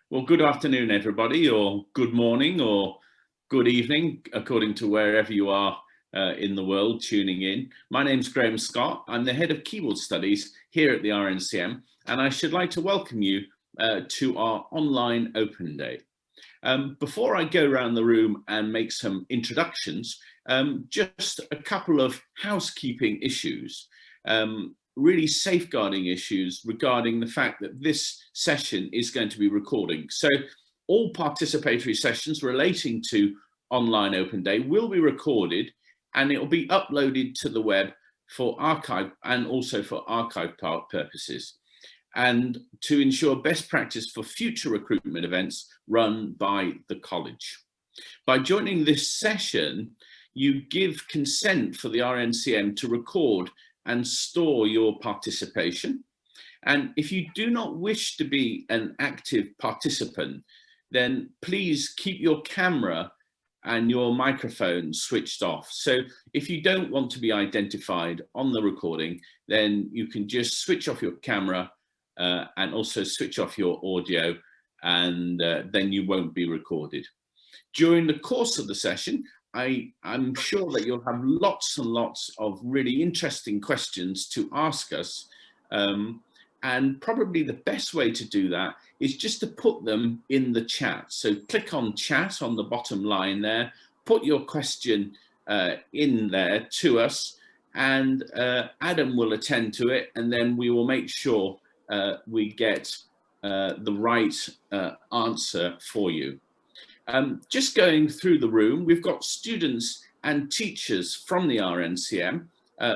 Well, good afternoon, everybody, or good morning, or good evening, according to wherever you are in the world tuning in. My name's Graham Scott. I'm the head of keyboard studies here at the RNCM, and I should like to welcome you to our online open day. Before I go around the room and make some introductions, just a couple of housekeeping issues. Really safeguarding issues regarding the fact that this session is going to be recording. So all participatory sessions relating to online open day will be recorded, and it will be uploaded to the web for archive and also for archive purposes, and to ensure best practice for future recruitment events run by the college. By joining this session, you give consent for the RNCM to record and store your participation. And if you do not wish to be an active participant, then please keep your camera and your microphone switched off. So if you don't want to be identified on the recording, then you can just switch off your camera and also switch off your audio, and then you won't be recorded. During the course of the session, I'm sure that you'll have lots and lots of really interesting questions to ask us. And probably the best way to do that is just to put them in the chat. So click on chat on the bottom line there, put your question in there to us, and Adam will attend to it, and then we will make sure we get the right answer for you. Just going through the room, we've got students and teachers from the RNCM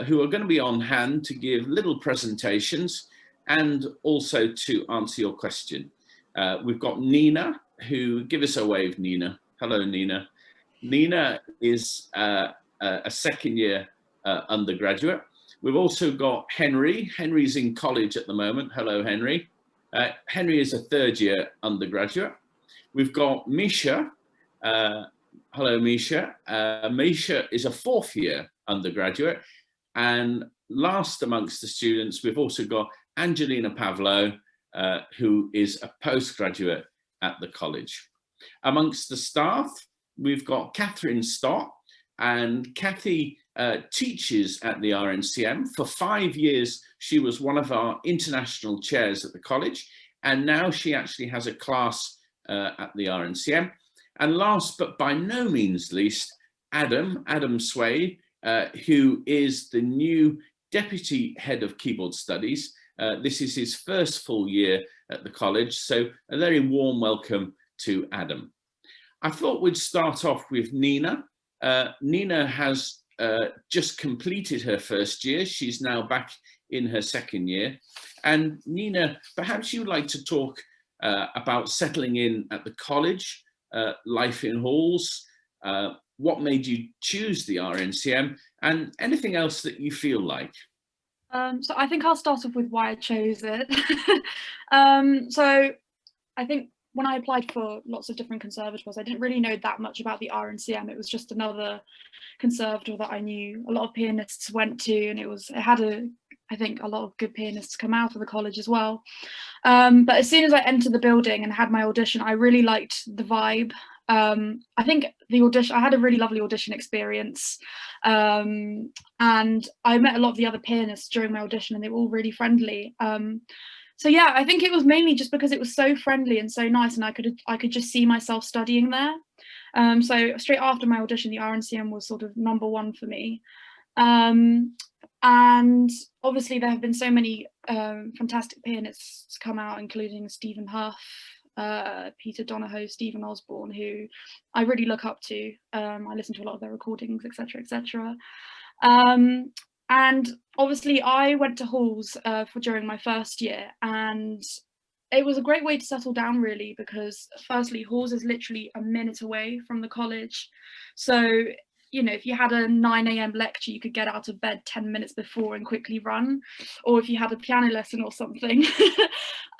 who are going to be on hand to give little presentations and also to answer your question. We've got Nina, who, give us a wave, Nina. Hello, Nina. Nina is a second year undergraduate. We've also got Henry. Henry's in college at the moment. Hello, Henry. Henry is a third year undergraduate. We've got Misha. Hello, Misha. Misha is a fourth year undergraduate. And last amongst the students, we've also got Angelina Pavlo, who is a postgraduate at the college. Amongst the staff, we've got Catherine Stott, and Kathy teaches at the RNCM. For 5 years, she was one of our international chairs at the college, and now she actually has a class at the RNCM. And last but by no means least, Adam Swade, who is the new Deputy Head of Keyboard Studies. This is his first full year at the college, so a very warm welcome to Adam. I thought we'd start off with Nina. Nina has just completed her first year. She's now back in her second year. And Nina, perhaps you'd like to talk about settling in at the college, life in halls, what made you choose the RNCM, and anything else that you feel like. So I think I'll start off with why I chose it. So I think when I applied for lots of different conservatoires, I didn't really know that much about the RNCM. It was just another conservatoire that I knew a lot of pianists went to, and it had I think a lot of good pianists come out of the college as well. But as soon as I entered the building and had my audition, I really liked the vibe. I think I had a really lovely audition experience, and I met a lot of the other pianists during my audition, and they were all really friendly. So yeah, I think it was mainly just because it was so friendly and so nice, and I could just see myself studying there. So straight after my audition, the RNCM was sort of number one for me. And obviously there have been so many fantastic pianists come out, including Stephen Huff, Peter Donahoe, Stephen Osborne, who I really look up to. I listen to a lot of their recordings, etc., etc. And obviously I went to halls during my first year, and it was a great way to settle down, really, because firstly, halls is literally a minute away from the college. So you know, if you had a 9 a.m. lecture, you could get out of bed 10 minutes before and quickly run, or if you had a piano lesson or something.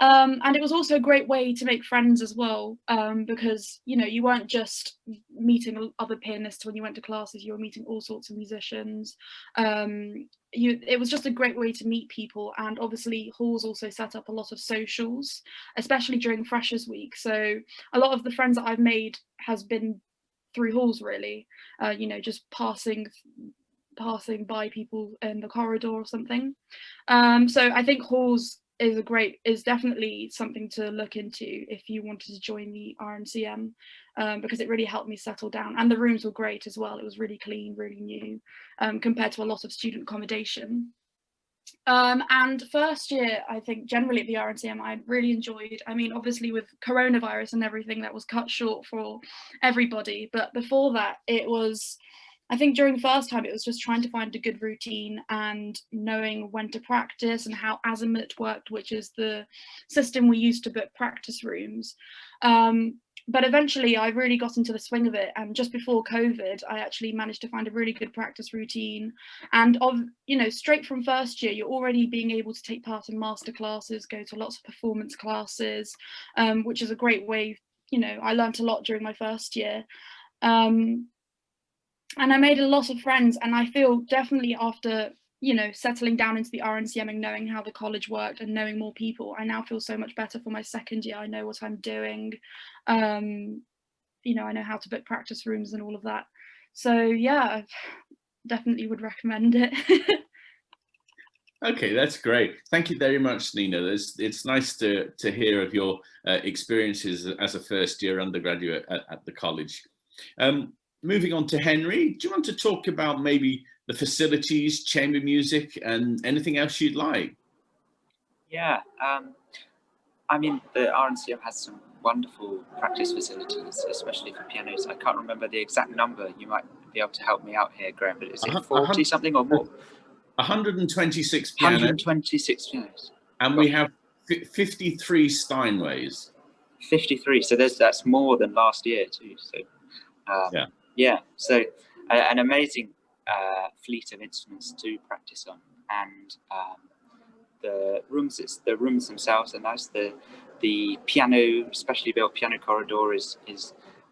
And it was also a great way to make friends as well, because, you know, you weren't just meeting other pianists when you went to classes, you were meeting all sorts of musicians. It was just a great way to meet people, and obviously halls also set up a lot of socials, especially during Freshers Week. So a lot of the friends that I've made has been through halls, really. You know, just passing by people in the corridor or something. So I think halls is definitely something to look into if you wanted to join the RNCM, because it really helped me settle down, and the rooms were great as well. It was really clean, really new, compared to a lot of student accommodation. And first year, I think generally at the RNCM, I really enjoyed. I mean, obviously with coronavirus and everything, that was cut short for everybody. But before that, it was, I think during the first time, it was just trying to find a good routine and knowing when to practice and how Azimuth worked, which is the system we use to book practice rooms. But eventually I really got into the swing of it, and just before COVID I actually managed to find a really good practice routine. And you know, straight from first year you're already being able to take part in master classes, go to lots of performance classes, which is a great way. You know, I learned a lot during my first year, and I made a lot of friends, and I feel definitely after, you know, settling down into the RNCM and knowing how the college worked and knowing more people, I now feel so much better for my second year. I know what I'm doing. You know, I know how to book practice rooms and all of that. So yeah, I definitely would recommend it. Okay, that's great. Thank you very much, Nina. It's nice to hear of your experiences as a first year undergraduate at the college. Moving on to Henry, do you want to talk about maybe the facilities, chamber music, and anything else you'd like? Yeah, I mean, the RNCM has some wonderful practice facilities, especially for pianos. I can't remember the exact number. You might be able to help me out here, Graham, but is it 40 something or more? 126 pianos. 126 pianos. And we have 53 Steinways. 53, so that's more than last year too. So yeah, so an amazing fleet of instruments to practice on, and the rooms themselves are nice. The piano, specially built piano corridor, is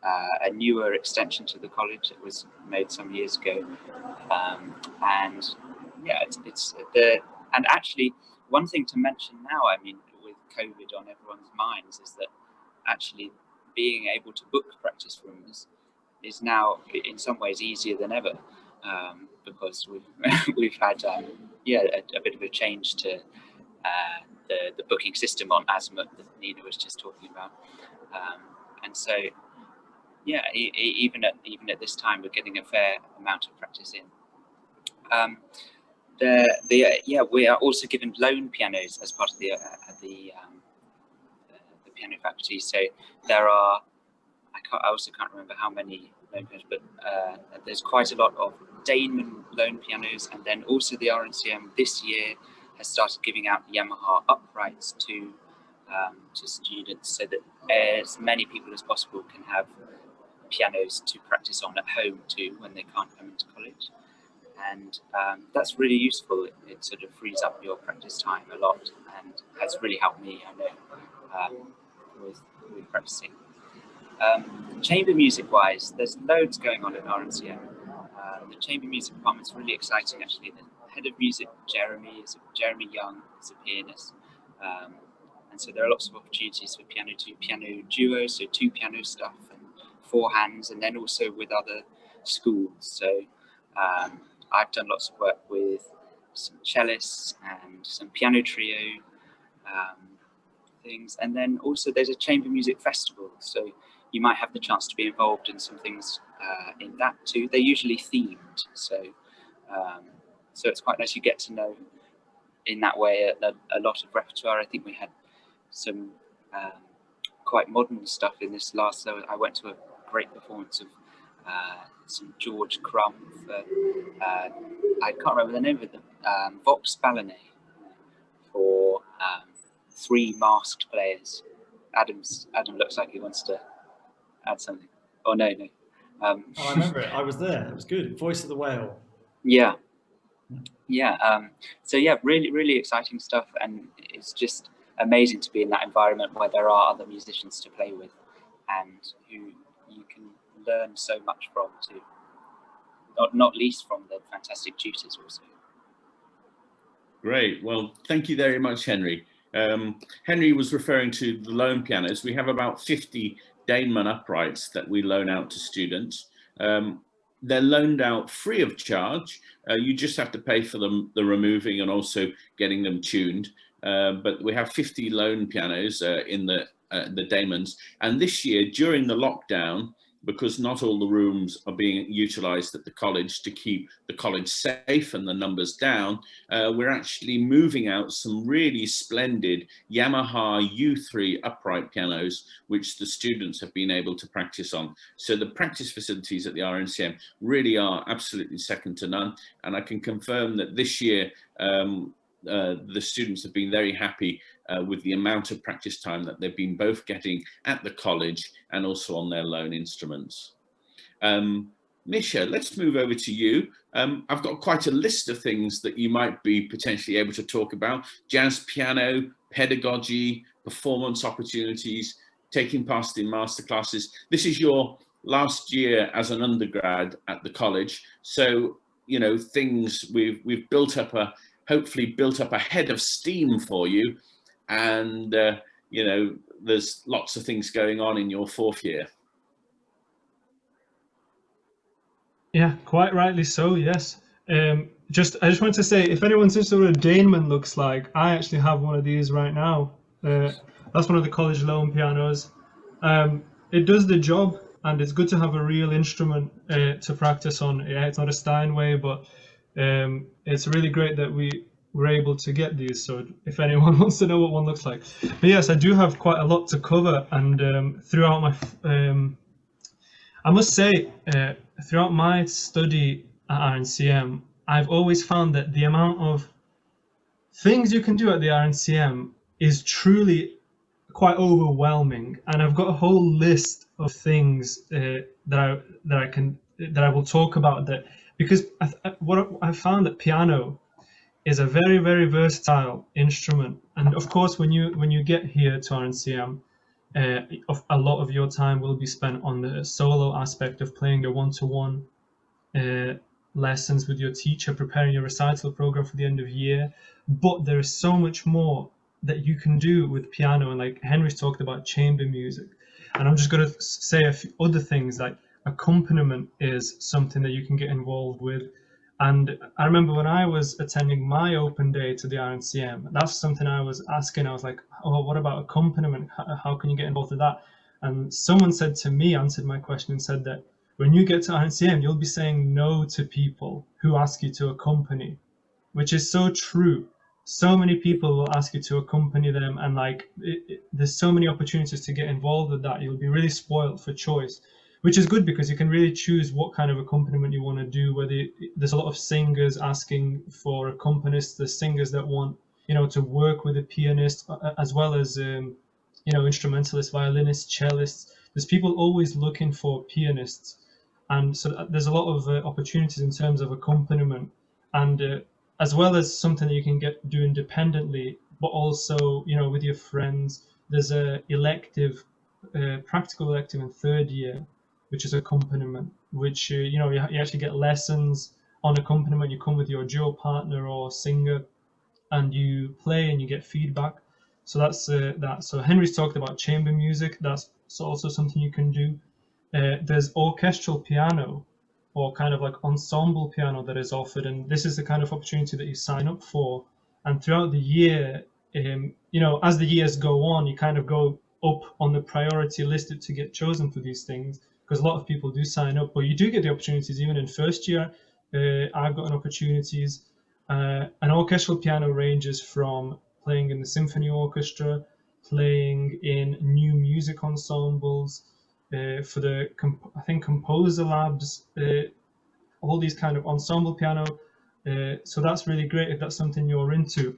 a newer extension to the college. It was made some years ago, and yeah, and actually one thing to mention now, I mean, with COVID on everyone's minds, is that actually being able to book practice rooms is now in some ways easier than ever, because we've had a bit of a change to the booking system on Azimuth that Nina was just talking about, and so yeah, even at this time we're getting a fair amount of practice in. We are also given loan pianos as part of the piano faculty. So there are, I also can't remember how many loan pianos, but there's quite a lot of Daneman loan pianos, and then also the RNCM this year has started giving out Yamaha uprights to students, so that as many people as possible can have pianos to practice on at home too when they can't come into college. And that's really useful. It sort of frees up your practice time a lot, and has really helped me, I know, with practicing. Chamber music wise, there's loads going on in RNCM. The chamber music department's really exciting actually. The head of music, Jeremy Young, is a pianist. And so there are lots of opportunities for piano duo, so two piano stuff and four hands, and then also with other schools. So I've done lots of work with some cellists and some piano trio things, and then also there's a chamber music festival, so you might have the chance to be involved in some things in that too. They're usually themed, so it's quite nice. You get to know in that way a lot of repertoire. I think we had some quite modern stuff in this last. So I went to a great performance of some George Crumb. I can't remember the name of it. Vox Ballet for 3 masked players. Adam looks like he wants to add something. Oh no. Um, I remember it. I was there. It was good. Voice of the Whale. yeah, yeah. So yeah, really, really exciting stuff, and it's just amazing to be in that environment where there are other musicians to play with, and who you can learn so much from too. Not least from the fantastic tutors also. Great. Well, thank you very much, Henry. Henry was referring to the loan pianos. We have about 50 Daneman uprights that we loan out to students. They're loaned out free of charge. You just have to pay for them, the removing and also getting them tuned. But we have 50 loan pianos in the Damons. And this year, during the lockdown, because not all the rooms are being utilized at the college to keep the college safe and the numbers down, we're actually moving out some really splendid Yamaha U3 upright pianos, which the students have been able to practice on. So the practice facilities at the RNCM really are absolutely second to none. And I can confirm that this year, the students have been very happy with the amount of practice time that they've been both getting at the college and also on their loan instruments. Misha, let's move over to you. I've got quite a list of things that you might be potentially able to talk about: jazz piano, pedagogy, performance opportunities, taking part in masterclasses. This is your last year as an undergrad at the college. So, you know, things we've built up hopefully built up a head of steam for you. And, you know, there's lots of things going on in your fourth year. Yeah, quite rightly so, yes. I just want to say, if anyone's interested in what a Daneman looks like, I actually have one of these right now. That's one of the college loan pianos. It does the job, and it's good to have a real instrument to practice on. Yeah, it's not a Steinway, but it's really great that we were able to get these. So if anyone wants to know what one looks like. But yes, I do have quite a lot to cover, and throughout my, I must say, throughout my study at RNCM, I've always found that the amount of things you can do at the RNCM is truly quite overwhelming, and I've got a whole list of things that I will talk about, that because what I found that piano is a very, very versatile instrument, and of course when you get here to RNCM, a lot of your time will be spent on the solo aspect of playing your one-to-one lessons with your teacher, preparing your recital program for the end of year. But there is so much more that you can do with piano, and like Henry's talked about chamber music, and I'm just going to say a few other things, like accompaniment is something that you can get involved with. And I remember when I was attending my open day to the RNCM, that's something I was asking. I was like, oh, what about accompaniment? How can you get involved with that? And someone said to me, answered my question and said that when you get to RNCM, you'll be saying no to people who ask you to accompany, which is so true. So many people will ask you to accompany them, and like there's so many opportunities to get involved with that. You'll be really spoiled for choice, which is good because you can really choose what kind of accompaniment you want to do. There's a lot of singers asking for accompanists. There's singers that want, you know, to work with a pianist, as well as you know, instrumentalists, violinists, cellists. There's people always looking for pianists, and so there's a lot of opportunities in terms of accompaniment, and as well as something that you can do independently, but also, you know, with your friends. There's a elective, practical elective in third year, which is accompaniment, which you know, you actually get lessons on accompaniment. You come with your duo partner or singer, and you play and you get feedback. So that's that. So Henry's talked about chamber music. That's also something you can do. There's orchestral piano, or kind of like ensemble piano, that is offered, and this is the kind of opportunity that you sign up for. And throughout the year, you know, as the years go on, you kind of go up on the priority list to get chosen for these things, because a lot of people do sign up, but you do get the opportunities even in first year. I've gotten opportunities. An orchestral piano ranges from playing in the symphony orchestra, playing in new music ensembles, for the I think composer labs, all these kind of ensemble piano. So that's really great if that's something you're into.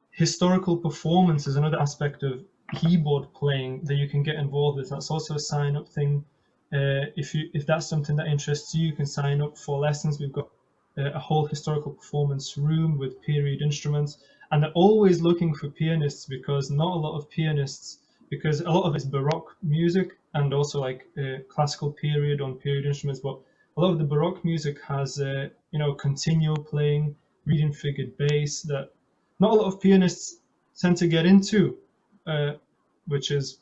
Historical performance is another aspect of keyboard playing that you can get involved with. That's also a sign-up thing. If that's something that interests you, you can sign up for lessons. We've got a whole historical performance room with period instruments, and they're always looking for pianists, because not a lot of pianists, because a lot of it's Baroque music and also like classical period on period instruments, but a lot of the Baroque music has continuo playing, reading figured bass that not a lot of pianists tend to get into, which is,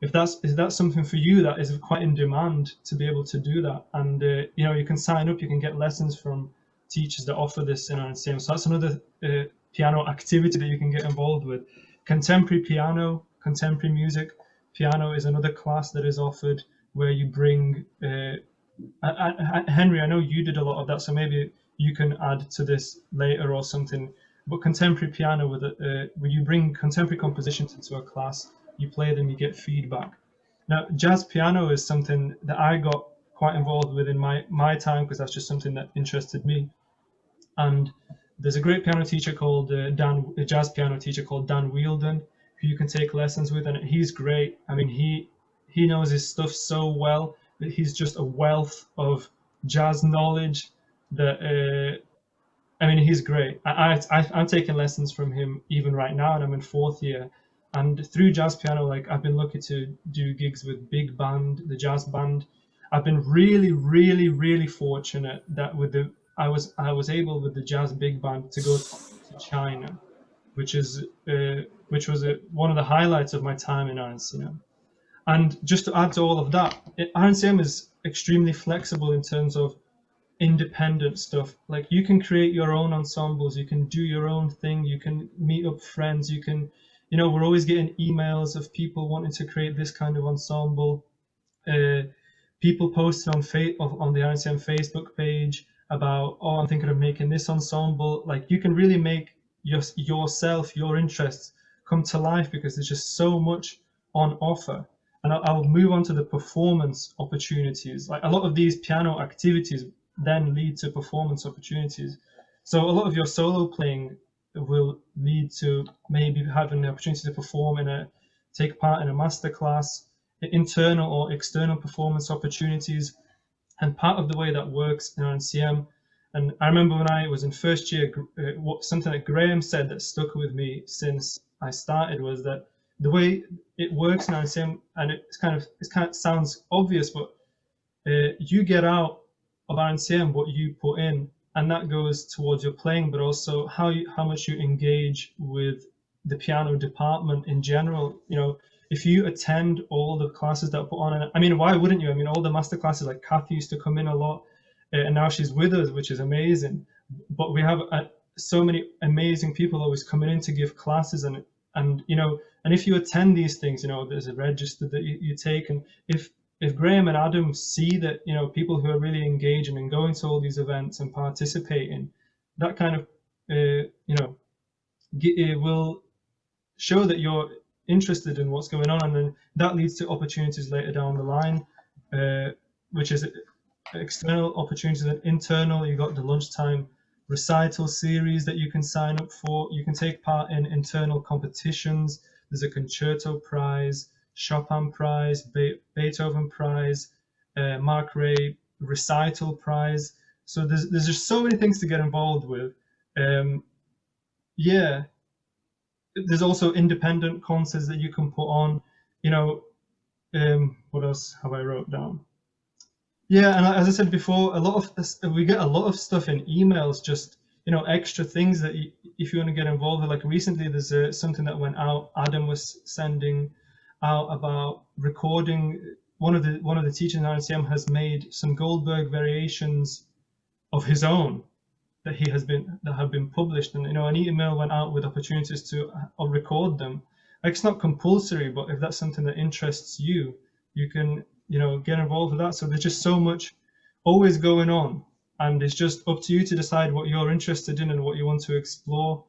if that's something for you, that is quite in demand to be able to do that. And you can sign up, you can get lessons from teachers that offer this in RNCM. So that's another piano activity that you can get involved with. Contemporary piano, contemporary music. Piano is another class that is offered where you bring Henry, I know you did a lot of that, so maybe you can add to this later or something. But contemporary piano, where you bring contemporary compositions into a class, you play them, you get feedback. Now, jazz piano is something that I got quite involved with in my time, because that's just something that interested me. And there's a great piano teacher called a jazz piano teacher called Dan Wheeldon, who you can take lessons with, and he's great. I mean, he knows his stuff so well that he's just a wealth of jazz knowledge that he's great. I'm taking lessons from him even right now, and I'm in 4th year. And through jazz piano, like, I've been lucky to do gigs with Big Band, the jazz band. I've been really, really, really fortunate that I was able with the jazz big band to go to China, which was one of the highlights of my time in RNCM. And just to add to all of that, RNCM is extremely flexible in terms of independent stuff. Like, you can create your own ensembles, you can do your own thing, you can meet up friends, you can, we're always getting emails of people wanting to create this kind of ensemble. People posted on the RNCM Facebook page about, oh, I'm thinking of making this ensemble. Like, you can really make yourself, your interests come to life, because there's just so much on offer. And I'll move on to the performance opportunities. Like, a lot of these piano activities then lead to performance opportunities. So a lot of your solo playing will lead to maybe having the opportunity to perform take part in a masterclass, internal or external performance opportunities. And part of the way that works in RNCM, and I remember when I was in 1st year, something that Graham said that stuck with me since I started was that the way it works in RNCM, and it kind of sounds obvious, but you get out of RNCM what you put in, and that goes towards your playing, but also how much you engage with the piano department in general. If you attend all the classes that are put on, and I mean, why wouldn't you? I mean, all the master classes, like Kathy used to come in a lot, and now she's with us, which is amazing. But we have so many amazing people always coming in to give classes, and if you attend these things, there's a register that you take, and if Graham and Adam see that, people who are really engaging and going to all these events and participating, that kind of, it will show that you're interested in what's going on, and then that leads to opportunities later down the line, which is external opportunities. And internal, you got the lunchtime recital series that you can sign up for. You can take part in internal competitions. There's a concerto prize, Chopin prize, Beethoven prize, Mark Ray recital prize. So there's just so many things to get involved with. There's also independent concerts that you can put on. What else have I wrote down? Yeah, and as I said before, we get a lot of stuff in emails, just extra things that if you want to get involved with. Like, recently, there's something that went out. Adam was sending out about recording. One of the teachers in RNCM has made some Goldberg variations of his own that have been published, and an email went out with opportunities to record them. Like, it's not compulsory, but if that's something that interests you, you can get involved with that. So there's just so much always going on, and it's just up to you to decide what you're interested in and what you want to explore,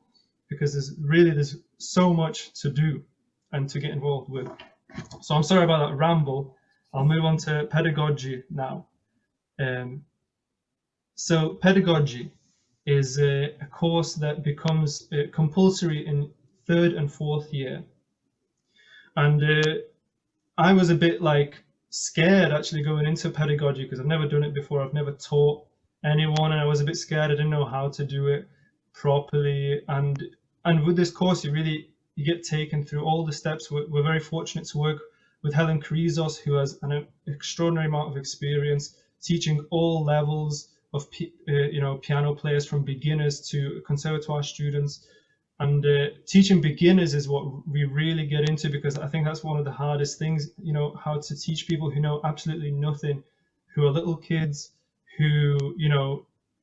because there's so much to do and to get involved with. So I'm sorry about that ramble. I'll move on to pedagogy now. So pedagogy is a course that becomes compulsory in 3rd and 4th year. And I was a bit like scared actually going into pedagogy because I've never done it before. I've never taught anyone, and I was a bit scared. I didn't know how to do it properly. And with this course, you get taken through all the steps. We're very fortunate to work with Helen Chrysos, who has an extraordinary amount of experience teaching all levels of piano players, from beginners to conservatoire students. And teaching beginners is what we really get into, because I think that's one of the hardest things, how to teach people who know absolutely nothing, who are little kids, who,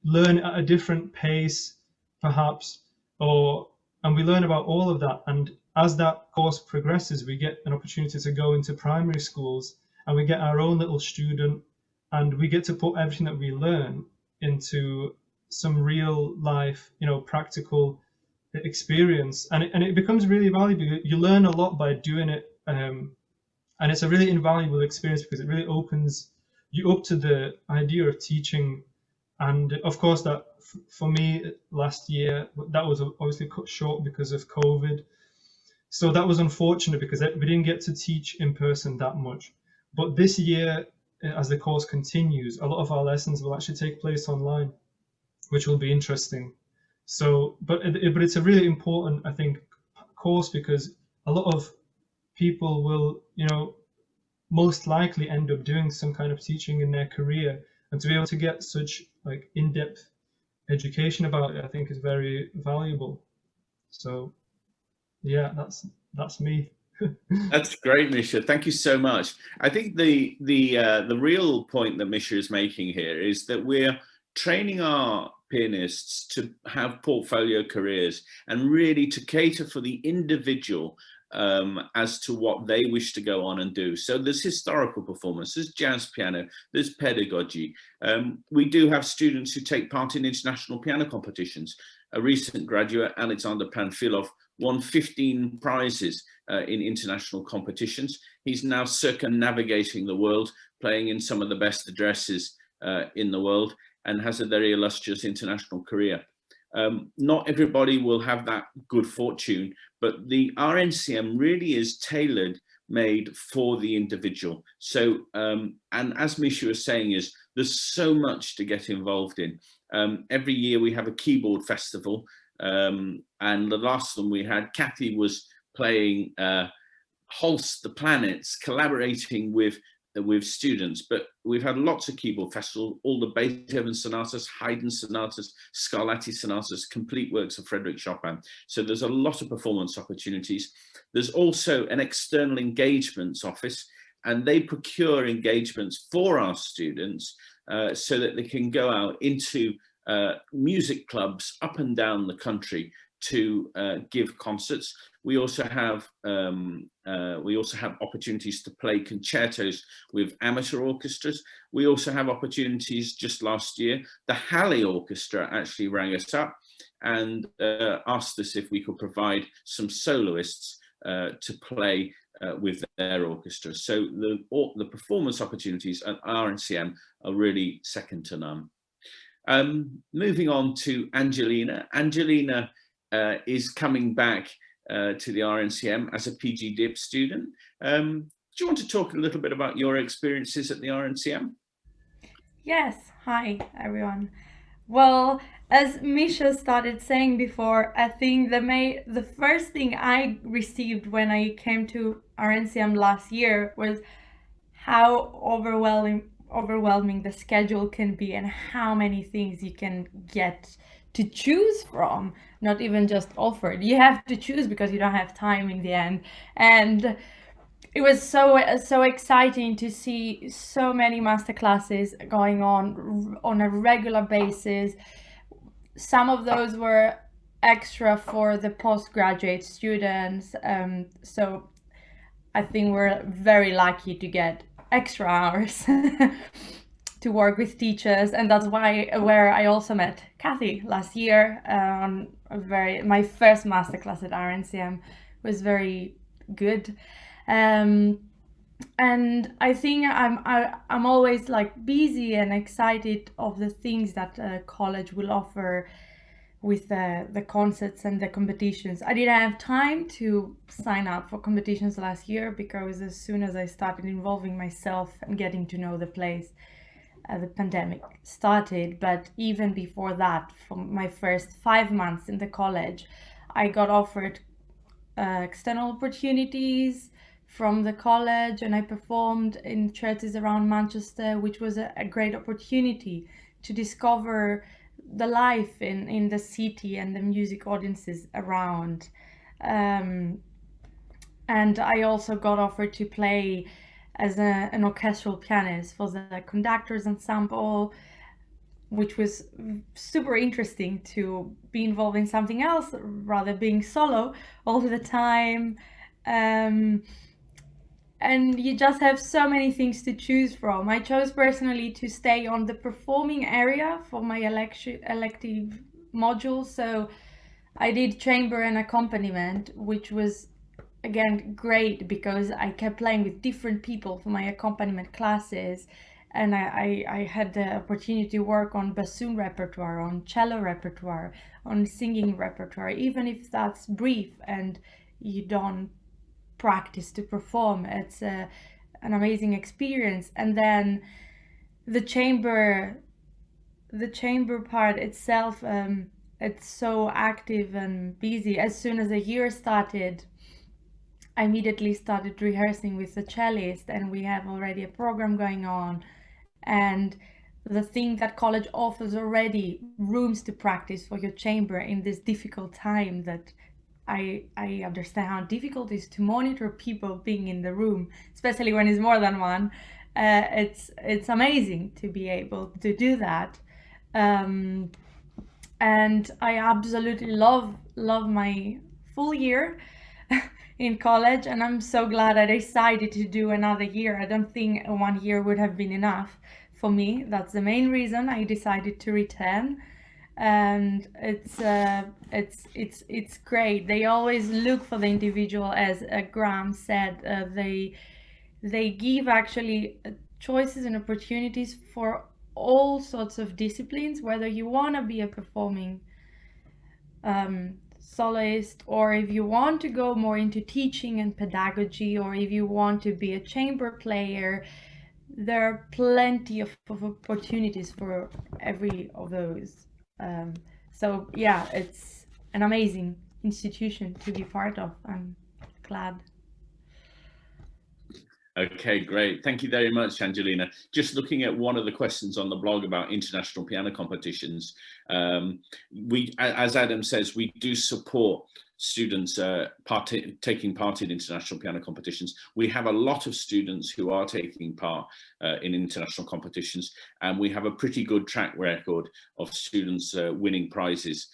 learn at a different pace, perhaps, and we learn about all of that. And as that course progresses, we get an opportunity to go into primary schools, and we get our own little student, and we get to put everything that we learn into some real life, practical experience, and it becomes really valuable. You learn a lot by doing it, and it's a really invaluable experience because it really opens you up to the idea of teaching. And of course, that for me last year, that was obviously cut short because of COVID, so that was unfortunate because we didn't get to teach in person that much. But this year, as the course continues, a lot of our lessons will actually take place online, which will be interesting. So, but it's a really important, I think, course, because a lot of people will, most likely end up doing some kind of teaching in their career, and to be able to get such like in-depth education about it, I think is very valuable. So, yeah, that's me. That's great, Misha. Thank you so much. I think the real point that Misha is making here is that we're training our pianists to have portfolio careers and really to cater for the individual as to what they wish to go on and do. So there's historical performance, there's jazz piano, there's pedagogy. We do have students who take part in international piano competitions. A recent graduate, Alexander Panfilov, won 15 prizes in international competitions. He's now circumnavigating the world, playing in some of the best addresses in the world, and has a very illustrious international career. Not everybody will have that good fortune, but the RNCM really is tailor made for the individual. So, and as Misha was saying, there's so much to get involved in. Every year we have a keyboard festival, and the last one we had, Kathy was playing Holst the Planets, collaborating with students, but we've had lots of keyboard festivals, all the Beethoven sonatas, Haydn sonatas, Scarlatti sonatas, complete works of Frédéric Chopin. So there's a lot of performance opportunities. There's also an external engagements office, and they procure engagements for our students so that they can go out into music clubs up and down the country to give concerts. We also have opportunities to play concertos with amateur orchestras. We also have opportunities. Just last year, the Halle Orchestra actually rang us up and asked us if we could provide some soloists to play with their orchestra. So the performance opportunities at RNCM are really second to none. Moving on to Angelina. Angelina is coming back to the RNCM as a PG Dip student. Do you want to talk a little bit about your experiences at the RNCM? Yes, hi everyone. Well, as Misha started saying before, I think the first thing I received when I came to RNCM last year was how overwhelming the schedule can be and how many things you can get to choose from, not even just offered. You have to choose because you don't have time in the end. And it was so exciting to see so many masterclasses going on a regular basis. Some of those were extra for the postgraduate students. So I think we're very lucky to get extra hours to work with teachers, and that's where I also met Kathy last year. My first masterclass at RNCM was very good, and I think I'm always like busy and excited of the things that college will offer with the concerts and the competitions. I didn't have time to sign up for competitions last year because as soon as I started involving myself and getting to know the place, the pandemic started. But even before that, for my first 5 months in the college, I got offered external opportunities from the college, and I performed in churches around Manchester, which was a great opportunity to discover the life in the city and the music audiences around. And I also got offered to play as an orchestral pianist for the conductors ensemble, which was super interesting to be involved in something else rather being solo all the time. And you just have so many things to choose from. I chose personally to stay on the performing area for my elective module. So I did chamber and accompaniment, which was again great because I kept playing with different people for my accompaniment classes. And I had the opportunity to work on bassoon repertoire, on cello repertoire, on singing repertoire, even if that's brief and you don't practice to perform. It's an amazing experience. And then the chamber part itself, it's so active and busy. As soon as the year started, I immediately started rehearsing with the cellist, and we have already a program going on. And the thing that college offers already rooms to practice for your chamber in this difficult time that I understand how difficult it is to monitor people being in the room, especially when it's more than one. It's amazing to be able to do that. And I absolutely love my full year in college, and I'm so glad I decided to do another year. I don't think 1 year would have been enough for me. That's the main reason I decided to return. And it's great. They always look for the individual, as Graham said. They give actually choices and opportunities for all sorts of disciplines, whether you want to be a performing soloist, or if you want to go more into teaching and pedagogy, or if you want to be a chamber player. There are plenty of opportunities for every of those. So yeah, it's an amazing institution to be part of. I'm glad. Okay, great. Thank you very much, Angelina. Just looking at one of the questions on the blog about international piano competitions, as Adam says, we do support students taking part in international piano competitions. We have a lot of students who are taking part in international competitions, and we have a pretty good track record of students winning prizes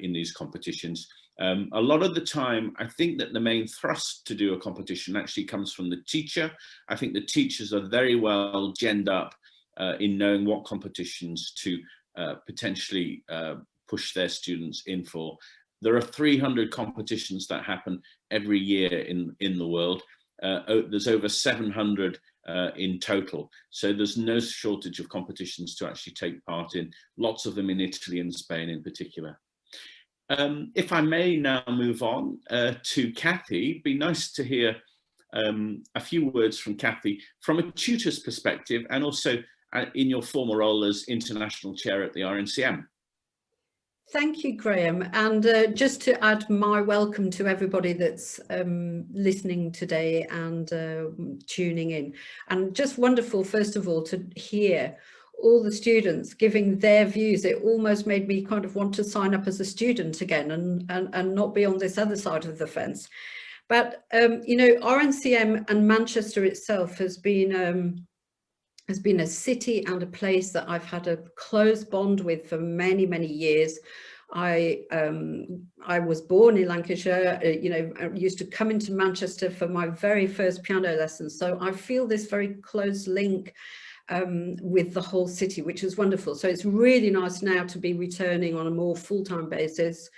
in these competitions. A lot of the time, I think that the main thrust to do a competition actually comes from the teacher. I think the teachers are very well genned up in knowing what competitions to potentially push their students in for. There are 300 competitions that happen every year in the world. There's over 700 in total. So there's no shortage of competitions to actually take part in, lots of them in Italy and Spain in particular. If I may now move on to Kathy, it'd be nice to hear a few words from Kathy from a tutor's perspective, and also in your former role as international chair at the RNCM. Thank you, Graham. And just to add my welcome to everybody that's listening today and tuning in. And just wonderful, first of all, to hear all the students giving their views. It almost made me kind of want to sign up as a student again and not be on this other side of the fence. But, you know, RNCM and Manchester itself has been a city and a place that I've had a close bond with for many, many years. I was born in Lancashire, you know, I used to come into Manchester for my very first piano lessons. So I feel this very close link with the whole city, which is wonderful. So it's really nice now to be returning on a more full-time basis.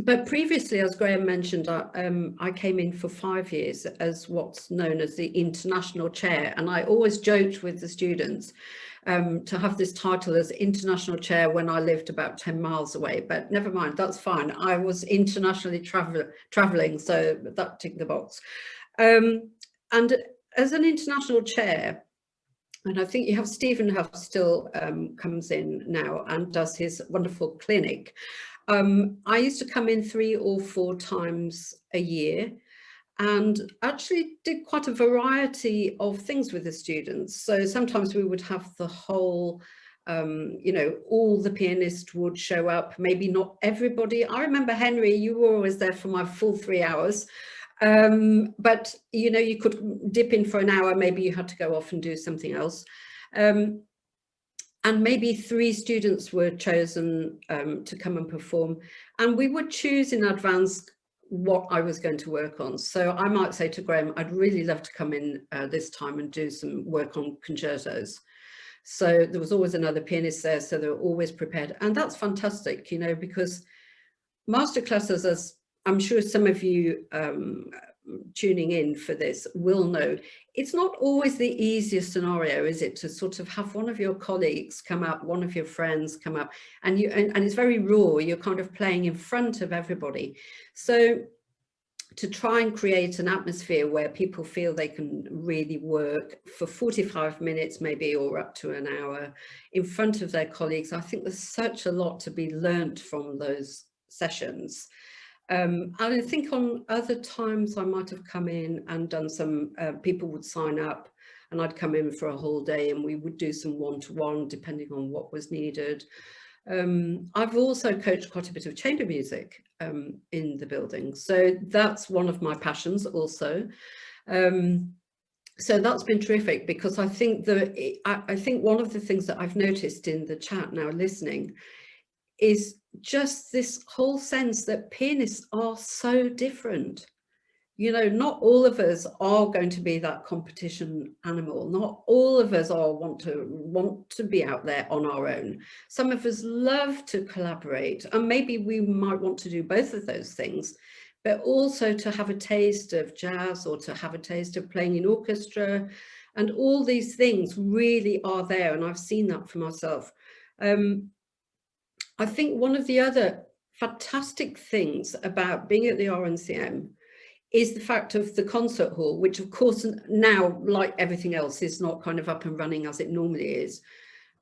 But previously, as Graham mentioned, I came in for 5 years as what's known as the international chair. And I always joked with the students to have this title as international chair when I lived about 10 miles away, but never mind, that's fine. I was internationally traveling, so that ticked the box. And as an international chair, and I think you have Stephen Huff still comes in now and does his wonderful clinic. I used to come in 3 or 4 times a year and actually did quite a variety of things with the students. So sometimes we would have the whole, you know, all the pianists would show up, maybe not everybody. I remember, Henry, you were always there for my full 3 hours. But, you know, you could dip in for an hour, maybe you had to go off and do something else. And maybe 3 students were chosen to come and perform, and we would choose in advance what I was going to work on. So I might say to Graham, I'd really love to come in this time and do some work on concertos. So there was always another pianist there, so they were always prepared. And that's fantastic, you know, because masterclasses, as I'm sure some of you tuning in for this will know, it's not always the easiest scenario, is it, to sort of have one of your colleagues come up, one of your friends come up, and it's very raw, you're kind of playing in front of everybody. So to try and create an atmosphere where people feel they can really work for 45 minutes maybe, or up to an hour in front of their colleagues, I think there's such a lot to be learnt from those sessions. And I think on other times I might have come in and done some, people would sign up and I'd come in for a whole day and we would do some one-to-one depending on what was needed. I've also coached quite a bit of chamber music in the building, so that's one of my passions also. So that's been terrific, because I think I think one of the things that I've noticed in the chat now listening is just this whole sense that pianists are so different. You know, not all of us are going to be that competition animal. Not all of us are want to be out there on our own. Some of us love to collaborate, and maybe we might want to do both of those things, but also to have a taste of jazz or to have a taste of playing in orchestra, and all these things really are there, and I've seen that for myself. I think one of the other fantastic things about being at the RNCM is the fact of the concert hall, which of course now, like everything else, is not kind of up and running as it normally is.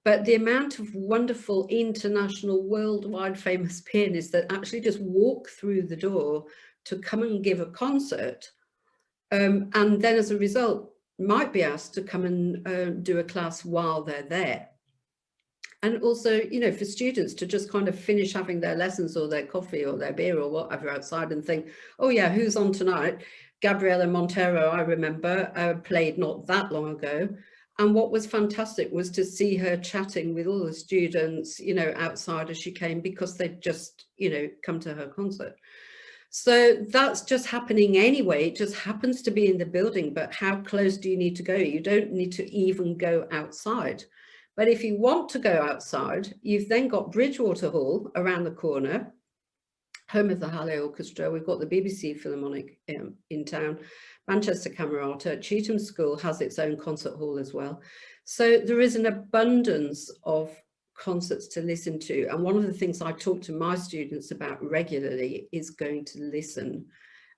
But the amount of wonderful international, worldwide famous pianists that actually just walk through the door to come and give a concert, and then as a result might be asked to come and do a class while they're there. And also, you know, for students to just kind of finish having their lessons or their coffee or their beer or whatever outside and think, oh yeah, who's on tonight? Gabriela Montero, I remember, played not that long ago. And what was fantastic was to see her chatting with all the students, you know, outside as she came, because they'd just, you know, come to her concert. So that's just happening anyway. It just happens to be in the building, but how close do you need to go? You don't need to even go outside. But if you want to go outside, you've then got Bridgewater Hall around the corner, home of the Halle Orchestra. We've got the BBC Philharmonic in town, Manchester Camerata. Cheetham School has its own concert hall as well. So there is an abundance of concerts to listen to. And one of the things I talk to my students about regularly is going to listen.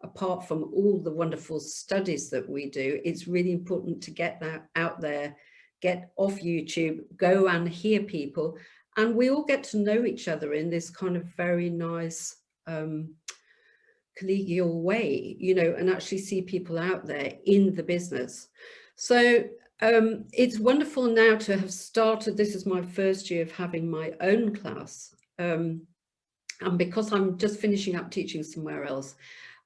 Apart from all the wonderful studies that we do, it's really important to get that out there, get off YouTube, go and hear people, and we all get to know each other in this kind of very nice collegial way, you know, and actually see people out there in the business. So it's wonderful now to have started. This is my first year of having my own class, and because I'm just finishing up teaching somewhere else,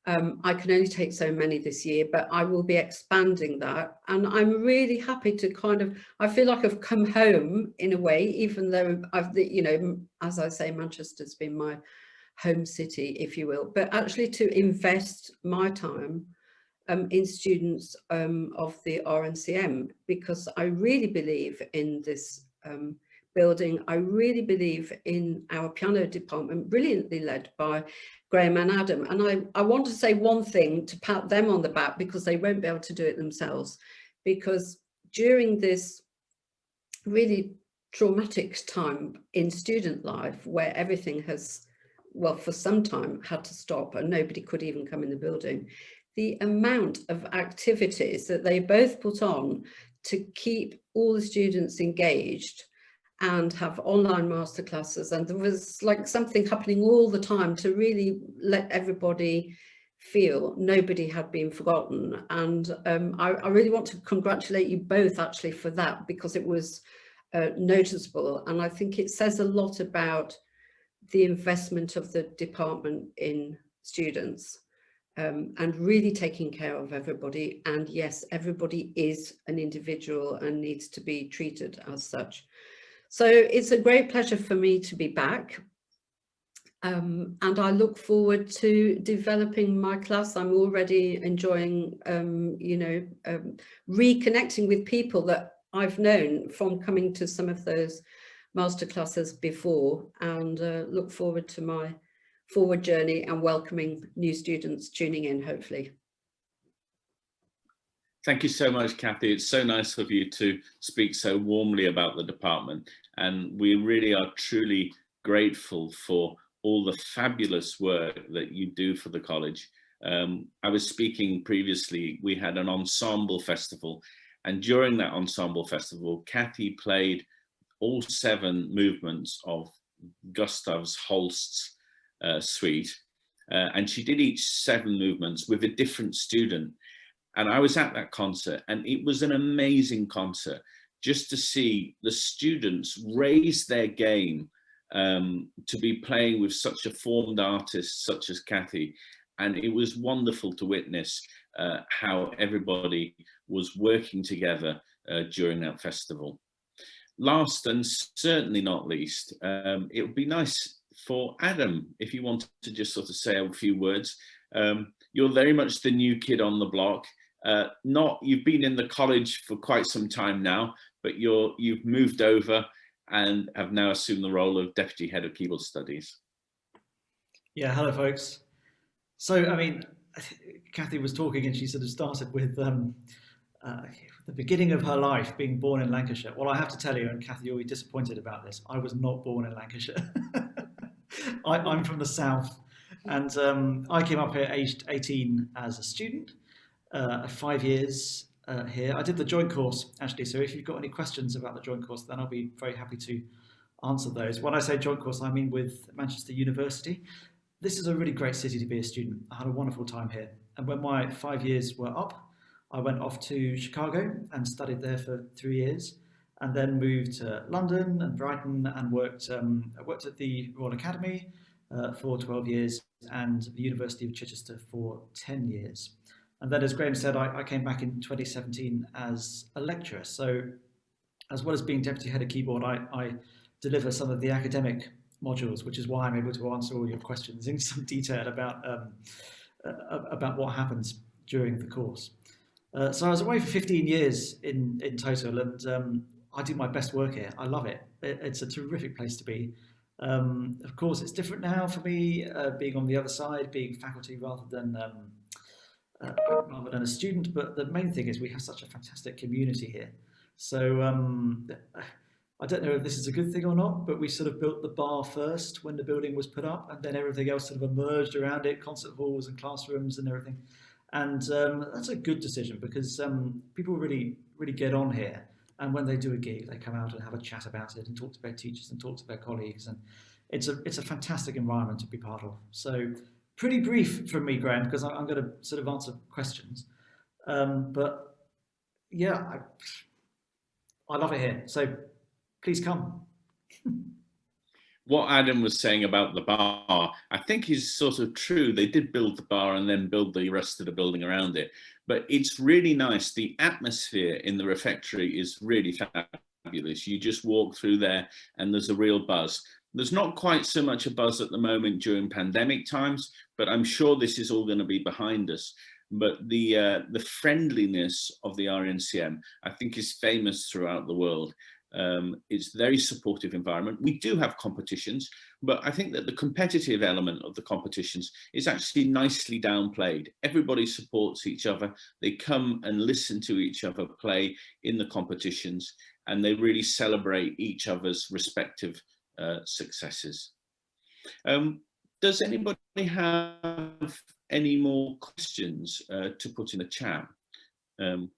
I can only take so many this year, but I will be expanding that. And I'm really happy to kind of, I feel like I've come home in a way, even though I've, you know, as I say, Manchester's been my home city, if you will, but actually to invest my time in students of the RNCM, because I really believe in this building. I really believe in our piano department, brilliantly led by Graham and Adam. And I want to say one thing to pat them on the back, because they won't be able to do it themselves, because during this really traumatic time in student life, where everything has, well, for some time had to stop and nobody could even come in the building, the amount of activities that they both put on to keep all the students engaged and have online masterclasses, and there was like something happening all the time to really let everybody feel nobody had been forgotten. And I really want to congratulate you both actually for that, because it was noticeable, and I think it says a lot about the investment of the department in students, and really taking care of everybody. And yes, everybody is an individual and needs to be treated as such. So it's a great pleasure for me to be back. And I look forward to developing my class. I'm already enjoying, reconnecting with people that I've known from coming to some of those masterclasses before, and look forward to my forward journey and welcoming new students tuning in, hopefully. Thank you so much, Kathy. It's so nice of you to speak so warmly about the department, and we really are truly grateful for all the fabulous work that you do for the college. I was speaking previously, we had an ensemble festival, and during that ensemble festival, Kathy played all 7 movements of Gustav Holst's suite, and she did each 7 movements with a different student. And I was at that concert, and it was an amazing concert just to see the students raise their game to be playing with such a formed artist such as Kathy. And it was wonderful to witness how everybody was working together during that festival. Last and certainly not least, it would be nice for Adam, if you wanted to just sort of say a few words. You're very much the new kid on the block. You've been in the college for quite some time now, but you've moved over and have now assumed the role of Deputy Head of Keyboard Studies. Yeah, hello folks. So, I mean, Kathy was talking and she sort of started with the beginning of her life being born in Lancashire. Well, I have to tell you, and Kathy, you'll be disappointed about this, I was not born in Lancashire. I'm from the south, and I came up here aged 18 as a student, 5 years here. I did the joint course, actually, so if you've got any questions about the joint course, then I'll be very happy to answer those. When I say joint course, I mean with Manchester University. This is a really great city to be a student. I had a wonderful time here. And when my 5 years were up, I went off to Chicago and studied there for 3 years, and then moved to London and Brighton and worked at the Royal Academy for 12 years and the University of Chichester for 10 years. And then, as Graham said, I came back in 2017 as a lecturer. So as well as being Deputy Head of Keyboard, I deliver some of the academic modules, which is why I'm able to answer all your questions in some detail about what happens during the course. So I was away for 15 years in total, and I do my best work here. I love it. It's a terrific place to be. Of course, it's different now for me, being on the other side, being faculty rather than a student, but the main thing is we have such a fantastic community here. So I don't know if this is a good thing or not, but we sort of built the bar first when the building was put up, and then everything else sort of emerged around it, concert halls and classrooms and everything. And that's a good decision, because people really get on here. And when they do a gig, they come out and have a chat about it and talk to their teachers and talk to their colleagues. And it's a fantastic environment to be part of. So pretty brief from me, Graham, because I'm going to sort of answer questions. But yeah, I love it here. So please come. What Adam was saying about the bar, I think is sort of true. They did build the bar and then build the rest of the building around it. But it's really nice. The atmosphere in the refectory is really fabulous. You just walk through there and there's a real buzz. There's not quite so much a buzz at the moment during pandemic times, but I'm sure this is all going to be behind us. But the friendliness of the RNCM, I think, is famous throughout the world. It's a very supportive environment. We do have competitions, but I think that the competitive element of the competitions is actually nicely downplayed. Everybody supports each other. They come and listen to each other play in the competitions, and they really celebrate each other's respective successes. Does anybody have any more questions to put in the chat? I'm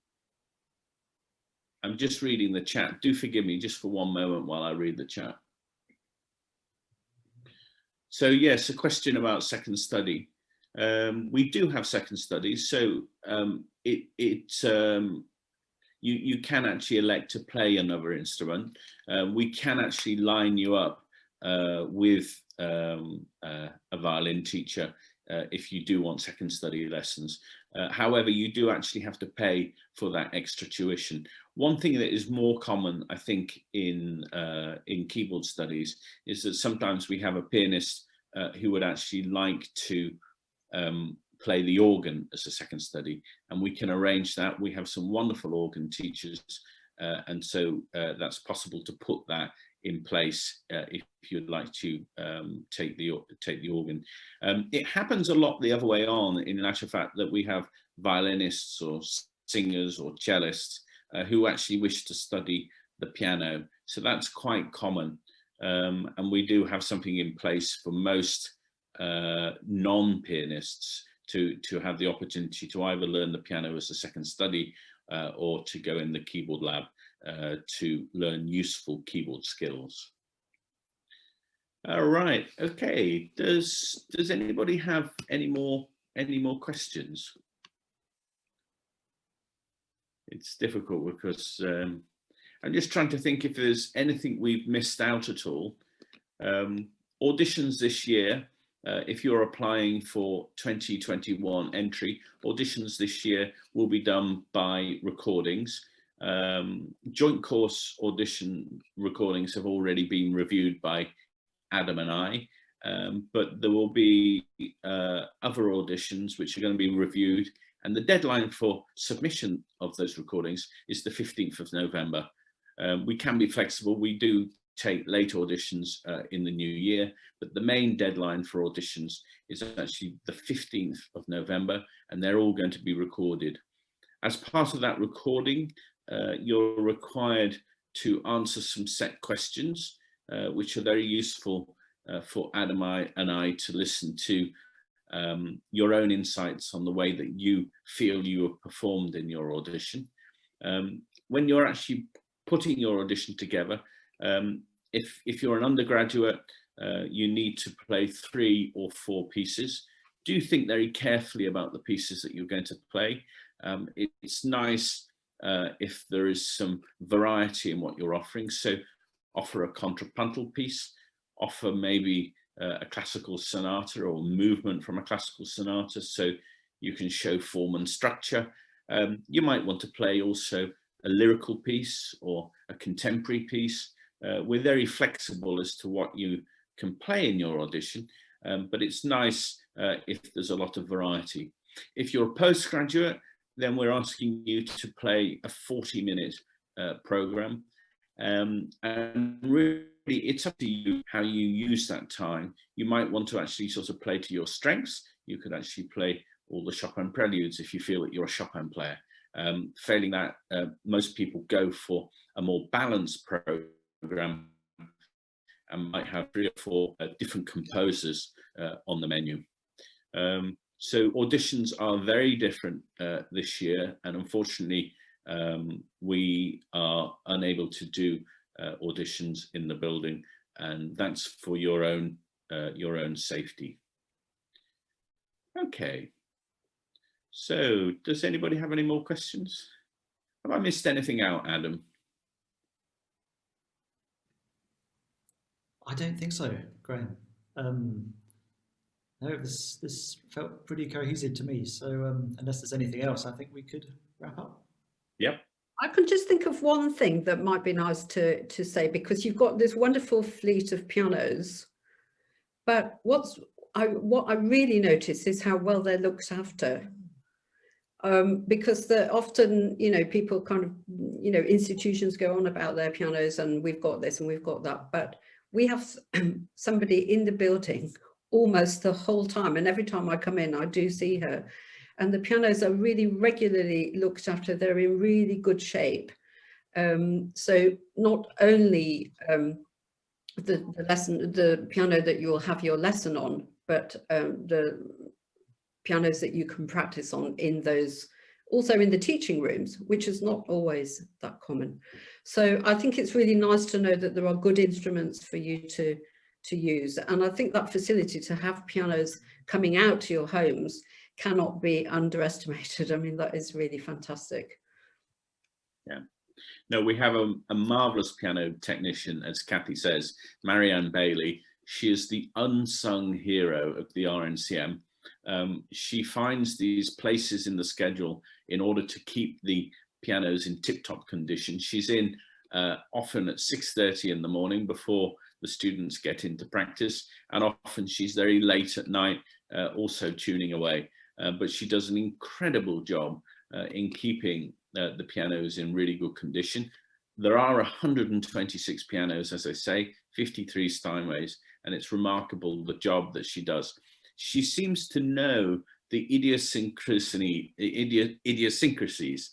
just reading the chat. Do forgive me just for one moment while I read the chat. So yes, a question about second study. We do have second studies. So you can actually elect to play another instrument. We can actually line you up with a violin teacher if you do want second study lessons. However, you do actually have to pay for that extra tuition. One thing that is more common, I think, in keyboard studies is that sometimes we have a pianist who would actually like to play the organ as a second study, and we can arrange that. We have some wonderful organ teachers, and so that's possible to put that in place if you'd like to take the organ. It happens a lot the other way on, in actual fact, that we have violinists or singers or cellists who actually wish to study the piano. So that's quite common. And we do have something in place for most non-pianists to have the opportunity to either learn the piano as a second study or to go in the keyboard lab to learn useful keyboard skills. All right, okay. Does anybody have any more questions? It's difficult because I'm just trying to think if there's anything we've missed out at all. Auditions this year, if you're applying for 2021 entry, auditions this year will be done by recordings. Joint course audition recordings have already been reviewed by Adam and I, but there will be other auditions which are going to be reviewed, and the deadline for submission of those recordings is the 15th of November. We can be flexible. We do take late auditions in the new year, but the main deadline for auditions is actually the 15th of November, and they're all going to be recorded. As part of that recording, you're required to answer some set questions, which are very useful for Adam and I to listen to your own insights on the way that you feel you have performed in your audition. When you're actually putting your audition together, if you're an undergraduate, you need to play 3 or 4 pieces. Do think very carefully about the pieces that you're going to play. It's nice if there is some variety in what you're offering. So offer a contrapuntal piece, offer maybe a classical sonata or movement from a classical sonata, so you can show form and structure. You might want to play also a lyrical piece or a contemporary piece. We're very flexible as to what you can play in your audition, but it's nice if there's a lot of variety. If you're a postgraduate, then we're asking you to play a 40-minute program, and really it's up to you how you use that time. You might want to actually sort of play to your strengths. You could actually play all the Chopin preludes if you feel that you're a Chopin player. Failing that, most people go for a more balanced program and might have 3 or 4 different composers on the menu. So auditions are very different this year, and unfortunately we are unable to do auditions in the building, and that's for your own safety. Okay, so does anybody have any more questions? Have I missed anything out, Adam? I don't think so, Graham. No, this felt pretty cohesive to me. So unless there's anything else, I think we could wrap up. Yep. I can just think of one thing that might be nice to say, because you've got this wonderful fleet of pianos, but what I really notice is how well they're looked after. because often, you know, people kind of, you know, institutions go on about their pianos and we've got this and we've got that, but we have somebody in the building almost the whole time, and every time I come in I do see her, and the pianos are really regularly looked after. They're in really good shape. So not only the piano that you will have your lesson on, but the pianos that you can practice on in those, also in the teaching rooms, which is not always that common. So I think it's really nice to know that there are good instruments for you to use. And I think that facility to have pianos coming out to your homes cannot be underestimated. I mean, that is really fantastic. Yeah. No, we have a marvelous piano technician, as Kathy says, Marianne Bailey. She is the unsung hero of the RNCM. She finds these places in the schedule in order to keep the pianos in tip-top condition. She's in often at 6:30 in the morning before the students get into practice, and often she's very late at night also tuning away. But she does an incredible job in keeping the pianos in really good condition. There are 126 pianos, as I say, 53 Steinways, and it's remarkable the job that she does. She seems to know the idiosyncrasies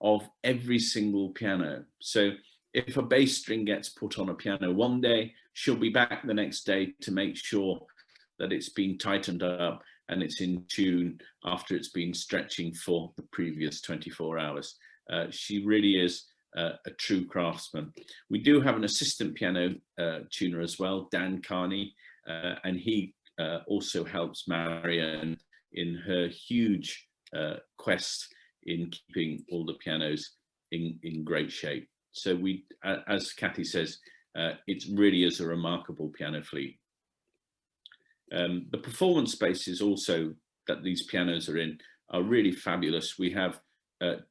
of every single piano. So if a bass string gets put on a piano one day, she'll be back the next day to make sure that it's been tightened up and it's in tune after it's been stretching for the previous 24 hours. She really is a true craftsman. We do have an assistant piano tuner as well, Dan Carney, and he also helps Marianne in her huge quest in keeping all the pianos in great shape. So we, as Kathy says, it really is a remarkable piano fleet. The performance spaces also that these pianos are in are really fabulous. We have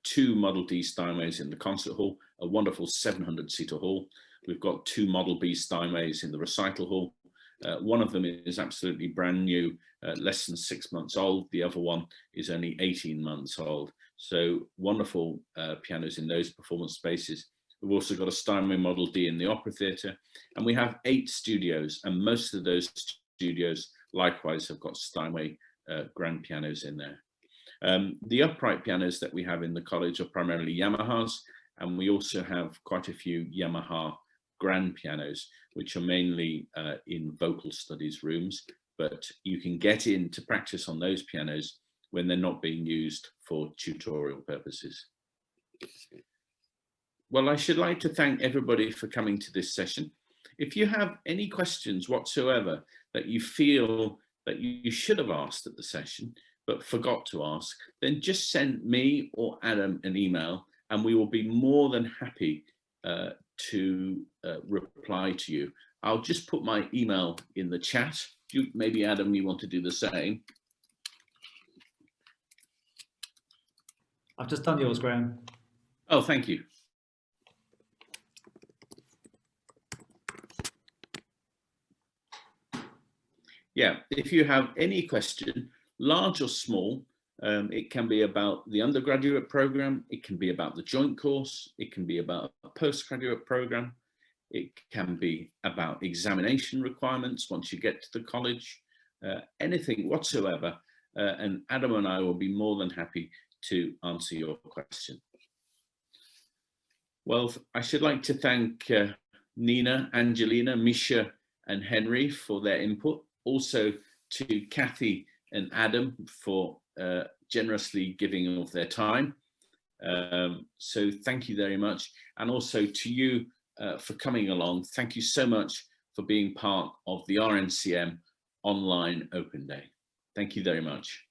2 Model D Steinways in the concert hall, a wonderful 700-seater hall. We've got 2 Model B Steinways in the recital hall. One of them is absolutely brand new, less than 6 months old. The other one is only 18 months old. So wonderful pianos in those performance spaces. We've also got a Steinway Model D in the Opera Theatre, and we have 8 studios, and most of those studios likewise have got Steinway grand pianos in there. The upright pianos that we have in the college are primarily Yamahas, and we also have quite a few Yamaha grand pianos, which are mainly in vocal studies rooms, but you can get in to practice on those pianos when they're not being used for tutorial purposes. Well, I should like to thank everybody for coming to this session. If you have any questions whatsoever that you feel that you should have asked at the session, but forgot to ask, then just send me or Adam an email, and we will be more than happy to reply to you. I'll just put my email in the chat. Maybe Adam, you want to do the same? I've just done yours, Graham. Oh, thank you. Yeah, if you have any question, large or small, it can be about the undergraduate program, it can be about the joint course, it can be about a postgraduate program, it can be about examination requirements once you get to the college, anything whatsoever, and Adam and I will be more than happy to answer your question. Well, I should like to thank Nina, Angelina, Misha and Henry for their input. Also to Kathy and Adam for generously giving of their time. So thank you very much. And also to you for coming along. Thank you so much for being part of the RNCM Online Open Day. Thank you very much.